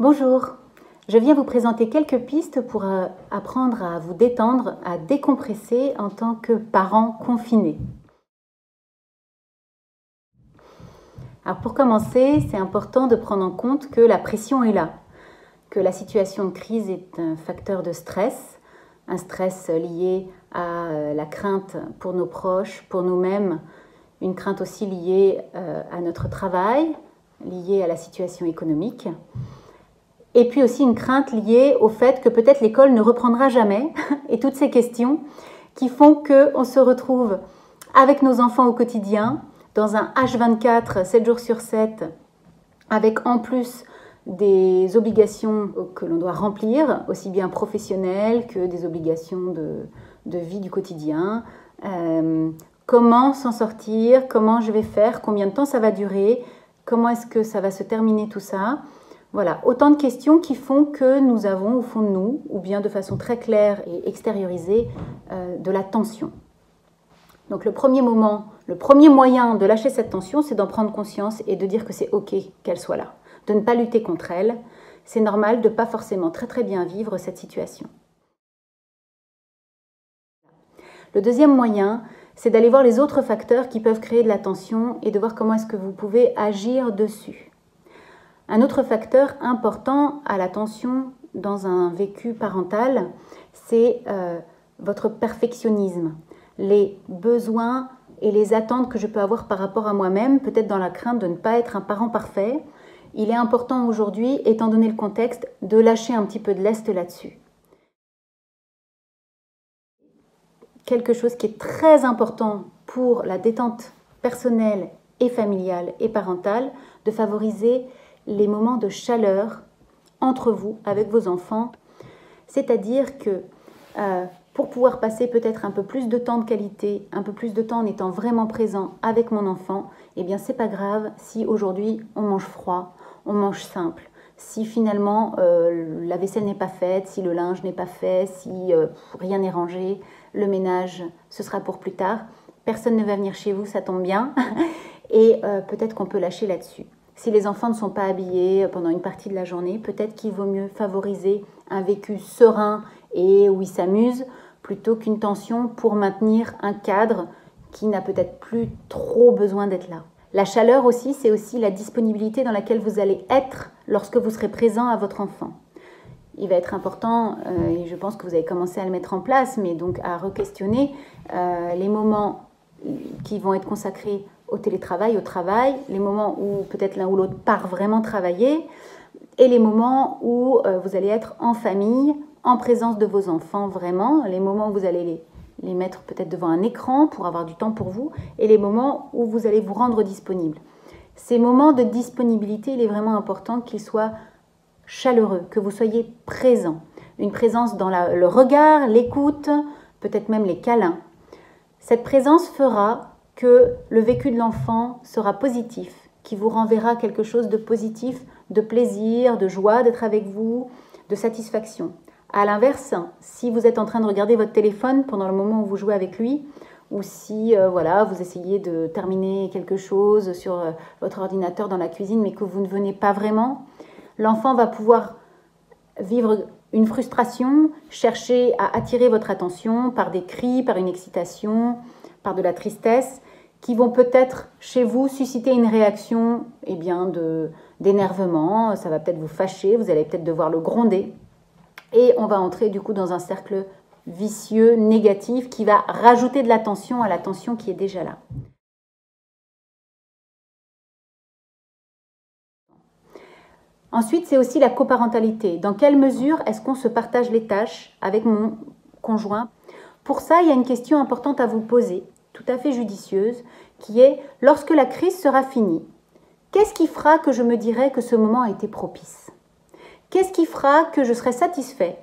Bonjour, je viens vous présenter quelques pistes pour apprendre à vous détendre, à décompresser en tant que parent confiné. Alors pour commencer, c'est important de prendre en compte que la pression est là, que la situation de crise est un facteur de stress, un stress lié à la crainte pour nos proches, pour nous-mêmes, une crainte aussi liée à notre travail, liée à la situation économique. Et puis aussi une crainte liée au fait que peut-être l'école ne reprendra jamais et toutes ces questions qui font qu'on se retrouve avec nos enfants au quotidien, dans un H24, 7 jours sur 7, avec en plus des obligations que l'on doit remplir, aussi bien professionnelles que des obligations de vie du quotidien. Comment s'en sortir, comment je vais faire, combien de temps ça va durer, comment est-ce que ça va se terminer tout ça. Voilà, autant de questions qui font que nous avons au fond de nous, ou bien de façon très claire et extériorisée, de la tension. Donc le premier moyen de lâcher cette tension, c'est d'en prendre conscience et de dire que c'est OK qu'elle soit là, de ne pas lutter contre elle. C'est normal de ne pas forcément très bien vivre cette situation. Le deuxième moyen, c'est d'aller voir les autres facteurs qui peuvent créer de la tension et de voir comment est-ce que vous pouvez agir dessus. Un autre facteur important à la tension dans un vécu parental, c'est votre perfectionnisme, les besoins et les attentes que je peux avoir par rapport à moi-même, peut-être dans la crainte de ne pas être un parent parfait. Il est important aujourd'hui, étant donné le contexte, de lâcher un petit peu de lest là-dessus. Quelque chose qui est très important pour la détente personnelle et familiale et parentale, de favoriser les moments de chaleur entre vous, avec vos enfants. C'est-à-dire que pour pouvoir passer peut-être un peu plus de temps de qualité, un peu plus de temps en étant vraiment présent avec mon enfant, eh bien c'est pas grave si aujourd'hui on mange froid, on mange simple. Si finalement la vaisselle n'est pas faite, si le linge n'est pas fait, si rien n'est rangé, le ménage, ce sera pour plus tard. Personne ne va venir chez vous, ça tombe bien. Et peut-être qu'on peut lâcher là-dessus. Si les enfants ne sont pas habillés pendant une partie de la journée, peut-être qu'il vaut mieux favoriser un vécu serein et où ils s'amusent plutôt qu'une tension pour maintenir un cadre qui n'a peut-être plus trop besoin d'être là. La chaleur aussi, c'est aussi la disponibilité dans laquelle vous allez être lorsque vous serez présent à votre enfant. Il va être important, et je pense que vous avez commencé à le mettre en place, mais donc à re-questionner les moments qui vont être consacrés au télétravail, au travail, les moments où peut-être l'un ou l'autre part vraiment travailler, et les moments où vous allez être en famille, en présence de vos enfants vraiment, les moments où vous allez les mettre peut-être devant un écran pour avoir du temps pour vous, et les moments où vous allez vous rendre disponible. Ces moments de disponibilité, il est vraiment important qu'ils soient chaleureux, que vous soyez présent. Une présence dans le regard, l'écoute, peut-être même les câlins. Cette présence fera que le vécu de l'enfant sera positif, qui vous renverra quelque chose de positif, de plaisir, de joie d'être avec vous, de satisfaction. À l'inverse, si vous êtes en train de regarder votre téléphone pendant le moment où vous jouez avec lui, ou si voilà, vous essayez de terminer quelque chose sur votre ordinateur dans la cuisine, mais que vous ne venez pas vraiment, l'enfant va pouvoir vivre une frustration, chercher à attirer votre attention par des cris, par une excitation, par de la tristesse, qui vont peut-être chez vous susciter une réaction d'énervement, ça va peut-être vous fâcher, vous allez peut-être devoir le gronder, et on va entrer du coup dans un cercle vicieux, négatif, qui va rajouter de la tension à la tension qui est déjà là. Ensuite, c'est aussi la coparentalité. Dans quelle mesure est-ce qu'on se partage les tâches avec mon conjoint? Pour ça, il y a une question importante à vous poser, tout à fait judicieuse, qui est, lorsque la crise sera finie, qu'est-ce qui fera que je me dirai que ce moment a été propice? Qu'est-ce qui fera que je serai satisfait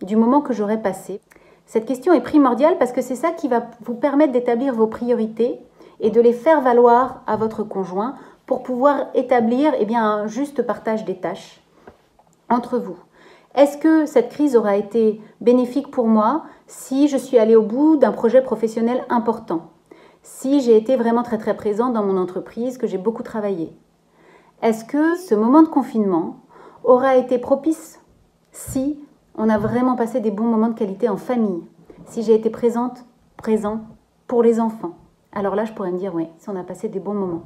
du moment que j'aurai passé? Cette question est primordiale parce que c'est ça qui va vous permettre d'établir vos priorités et de les faire valoir à votre conjoint pour pouvoir établir un juste partage des tâches entre vous. Est-ce que cette crise aura été bénéfique pour moi si je suis allée au bout d'un projet professionnel important? Si j'ai été vraiment très présente dans mon entreprise, que j'ai beaucoup travaillé? Est-ce que ce moment de confinement aura été propice si on a vraiment passé des bons moments de qualité en famille, si j'ai été présent pour les enfants. Alors là, je pourrais me dire, oui, si on a passé des bons moments.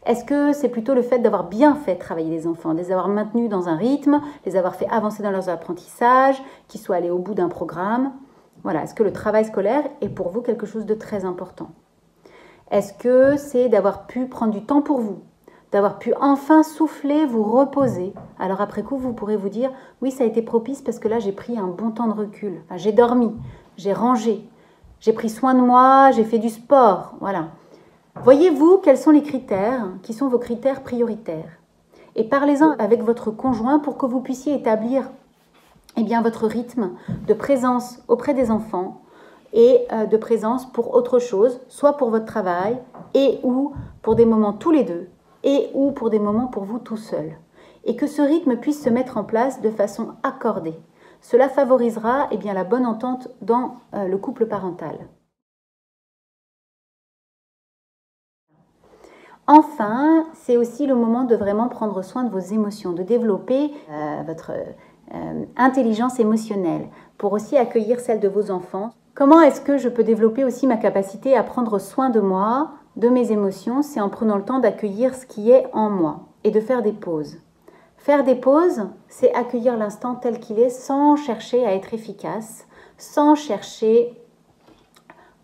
Est-ce que c'est plutôt le fait d'avoir bien fait travailler les enfants, de les avoir maintenus dans un rythme, les avoir fait avancer dans leurs apprentissages, qu'ils soient allés au bout d'un programme? Voilà, est-ce que le travail scolaire est pour vous quelque chose de très important? Est-ce que c'est d'avoir pu prendre du temps pour vous, d'avoir pu enfin souffler, vous reposer? Alors après coup, vous pourrez vous dire, oui, ça a été propice parce que là, j'ai pris un bon temps de recul. Enfin, j'ai dormi, j'ai rangé, j'ai pris soin de moi, j'ai fait du sport, voilà. Voyez-vous quels sont les critères qui sont vos critères prioritaires. Et parlez-en avec votre conjoint pour que vous puissiez établir votre rythme de présence auprès des enfants et de présence pour autre chose, soit pour votre travail et ou pour des moments tous les deux et ou pour des moments pour vous tout seul. Et que ce rythme puisse se mettre en place de façon accordée. Cela favorisera la bonne entente dans le couple parental. Enfin, c'est aussi le moment de vraiment prendre soin de vos émotions, de développer votre intelligence émotionnelle pour aussi accueillir celle de vos enfants. Comment est-ce que je peux développer aussi ma capacité à prendre soin de moi, de mes émotions? C'est en prenant le temps d'accueillir ce qui est en moi et de faire des pauses. Faire des pauses, c'est accueillir l'instant tel qu'il est sans chercher à être efficace, sans chercher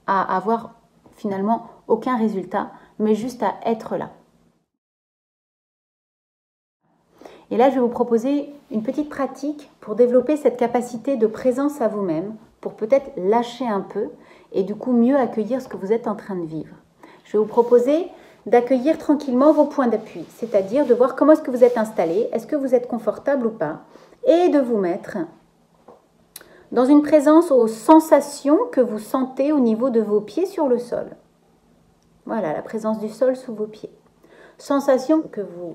à avoir finalement aucun résultat, mais juste à être là. Et là, je vais vous proposer une petite pratique pour développer cette capacité de présence à vous-même, pour peut-être lâcher un peu et du coup mieux accueillir ce que vous êtes en train de vivre. Je vais vous proposer d'accueillir tranquillement vos points d'appui, c'est-à-dire de voir comment est-ce que vous êtes installé, est-ce que vous êtes confortable ou pas, et de vous mettre dans une présence aux sensations que vous sentez au niveau de vos pieds sur le sol. Voilà, la présence du sol sous vos pieds. Sensations que vous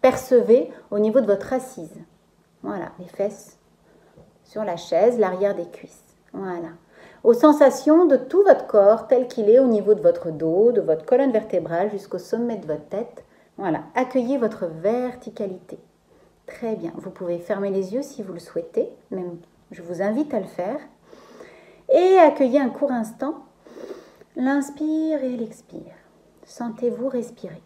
percevez au niveau de votre assise. Voilà, les fesses sur la chaise, l'arrière des cuisses. Voilà. Aux sensations de tout votre corps tel qu'il est au niveau de votre dos, de votre colonne vertébrale jusqu'au sommet de votre tête. Voilà, accueillez votre verticalité. Très bien, vous pouvez fermer les yeux si vous le souhaitez, même je vous invite à le faire. Et accueillez un court instant l'inspire et l'expire. Sentez-vous respirer.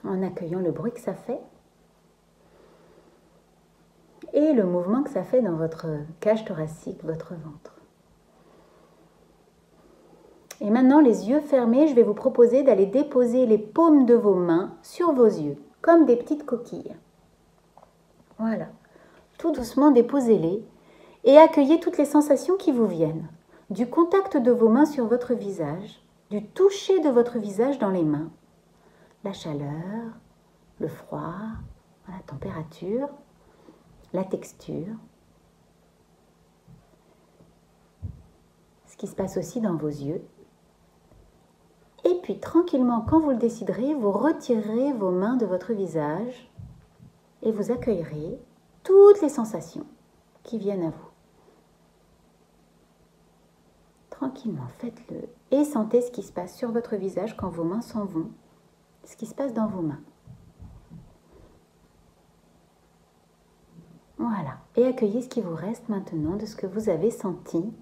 En accueillant le bruit que ça fait et le mouvement que ça fait dans votre cage thoracique, votre ventre. Et maintenant, les yeux fermés, je vais vous proposer d'aller déposer les paumes de vos mains sur vos yeux, comme des petites coquilles. Voilà. Tout doucement, déposez-les et accueillez toutes les sensations qui vous viennent. Du contact de vos mains sur votre visage, du toucher de votre visage dans les mains, la chaleur, le froid, la température, la texture, ce qui se passe aussi dans vos yeux. Et puis tranquillement, quand vous le déciderez, vous retirerez vos mains de votre visage et vous accueillerez toutes les sensations qui viennent à vous. Tranquillement, faites-le et sentez ce qui se passe sur votre visage quand vos mains s'en vont, ce qui se passe dans vos mains. Voilà, et accueillez ce qui vous reste maintenant de ce que vous avez senti.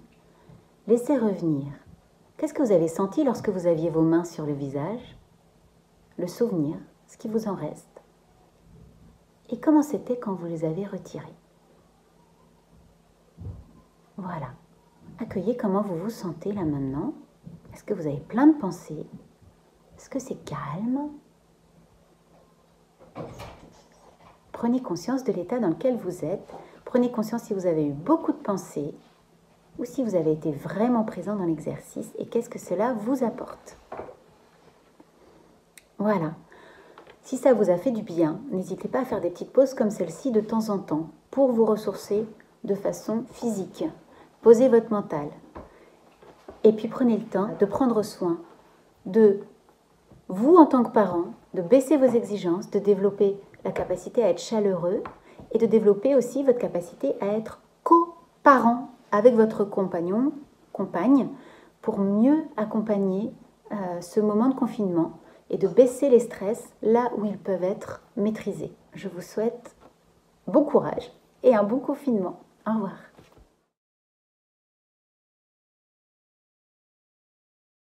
Laissez revenir. Qu'est-ce que vous avez senti lorsque vous aviez vos mains sur le visage? Le souvenir, ce qui vous en reste. Et comment c'était quand vous les avez retirés? Voilà. Accueillez comment vous vous sentez là maintenant. Est-ce que vous avez plein de pensées? Est-ce que c'est calme? Prenez conscience de l'état dans lequel vous êtes. Prenez conscience si vous avez eu beaucoup de pensées ou si vous avez été vraiment présent dans l'exercice et qu'est-ce que cela vous apporte. Voilà. Si ça vous a fait du bien, n'hésitez pas à faire des petites pauses comme celle-ci de temps en temps pour vous ressourcer de façon physique. Posez votre mental. Et puis prenez le temps de prendre soin de vous en tant que parent, de baisser vos exigences, de développer la capacité à être chaleureux et de développer aussi votre capacité à être coparent avec votre compagne pour mieux accompagner ce moment de confinement et de baisser les stress là où ils peuvent être maîtrisés. Je vous souhaite bon courage et un bon confinement. Au revoir.